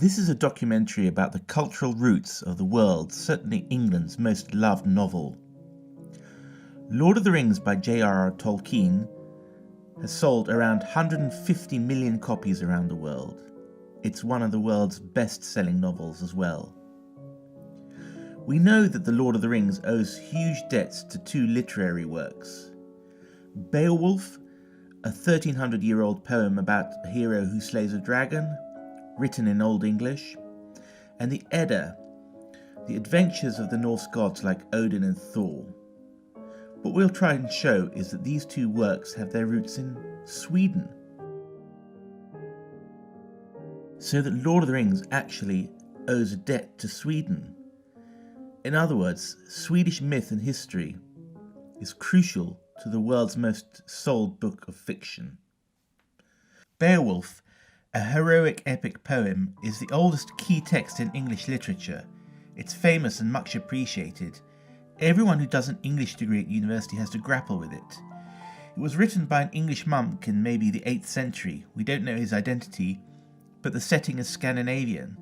This is a documentary about the cultural roots of the world, certainly England's most loved novel. Lord of the Rings by J.R.R. Tolkien has sold around 150 million copies around the world. It's one of the world's best-selling novels as well. We know that The Lord of the Rings owes huge debts to two literary works. Beowulf, a 1300-year-old poem about a hero who slays a dragon, written in Old English, and the Edda, the adventures of the Norse gods like Odin and Thor. What we'll try and show is that these two works have their roots in Sweden. So that Lord of the Rings actually owes a debt to Sweden. In other words, Swedish myth and history is crucial to the world's most sold book of fiction. Beowulf, a heroic epic poem, is the oldest key text in English literature. It's famous and much appreciated. Everyone who does an English degree at university has to grapple with it. It was written by an English monk in maybe the 8th century. We don't know his identity, but the setting is Scandinavian.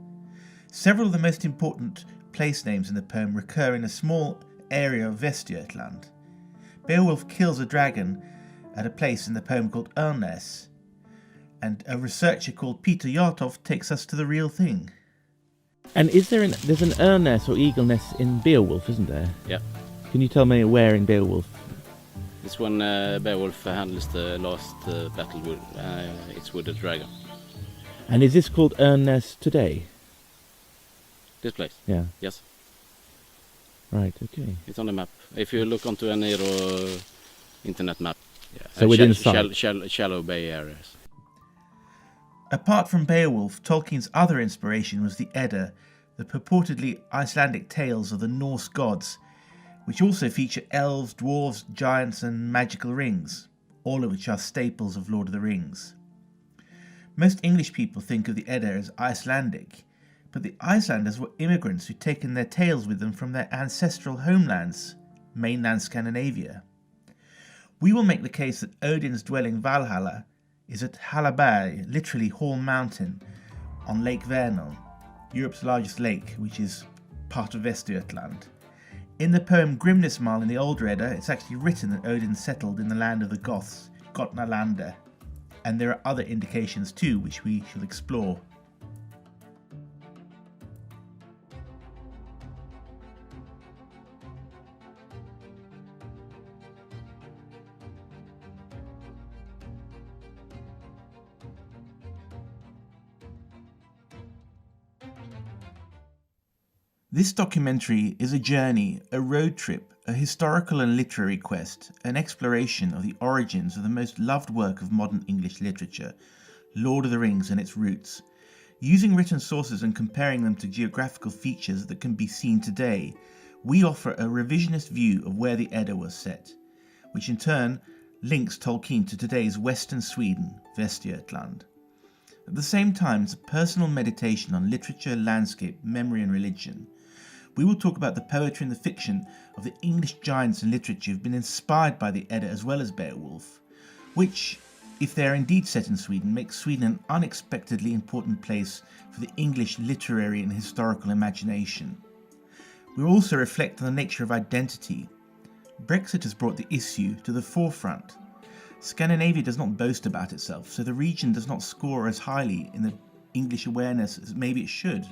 Several of the most important place names in the poem recur in a small area of Västergötland. Beowulf kills a dragon at a place in the poem called Örnäs, and a researcher called Peter Yartoft takes us to the real thing. And there's an Örnäs or eagle nest in Beowulf, isn't there? Yeah. Can you tell me where in Beowulf? This one, Beowulf handles the last battle with it's with the dragon. And is this called Örnäs today? This place? Yeah. Yes. Right, okay. It's on the map. If you look onto any internet map. Yeah. So within sight? Shallow bay areas. Apart from Beowulf, Tolkien's other inspiration was the Edda, the purportedly Icelandic tales of the Norse gods, which also feature elves, dwarves, giants and magical rings, all of which are staples of Lord of the Rings. Most English people think of the Edda as Icelandic, but the Icelanders were immigrants who'd taken their tales with them from their ancestral homelands, mainland Scandinavia. We will make the case that Odin's dwelling Valhalla is at Halaberg, literally Hall Mountain, on Lake Vänern, Europe's largest lake, which is part of Västergötland. In the poem Grimnismal in the Older Edda, it's actually written that Odin settled in the land of the Goths, Gotnalanda, and there are other indications too, which we shall explore. This documentary is a journey, a road trip, a historical and literary quest, an exploration of the origins of the most loved work of modern English literature, Lord of the Rings and its roots. Using written sources and comparing them to geographical features that can be seen today, we offer a revisionist view of where the Edda was set, which in turn links Tolkien to today's western Sweden, Västergötland. At the same time, it's a personal meditation on literature, landscape, memory and religion. We will talk about the poetry and the fiction of the English giants in literature who've been inspired by the Edda as well as Beowulf, which, if they are indeed set in Sweden, makes Sweden an unexpectedly important place for the English literary and historical imagination. We will also reflect on the nature of identity. Brexit has brought the issue to the forefront. Scandinavia does not boast about itself, so the region does not score as highly in the English awareness as maybe it should,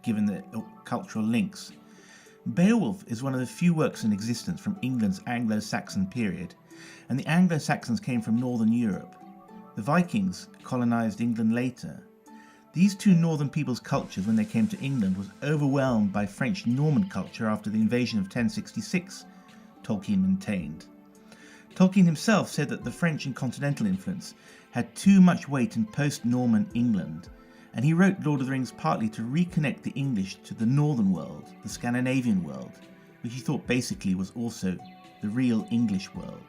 given the cultural links. Beowulf is one of the few works in existence from England's Anglo-Saxon period, and the Anglo-Saxons came from northern Europe. The Vikings colonised England later. These two northern peoples' cultures, when they came to England, was overwhelmed by French Norman culture after the invasion of 1066, Tolkien maintained. Tolkien himself said that the French and continental influence had too much weight in post-Norman England, and he wrote Lord of the Rings partly to reconnect the English to the northern world, the Scandinavian world, which he thought basically was also the real English world.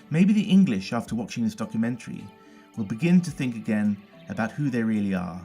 Maybe the English, after watching this documentary, will begin to think again about who they really are,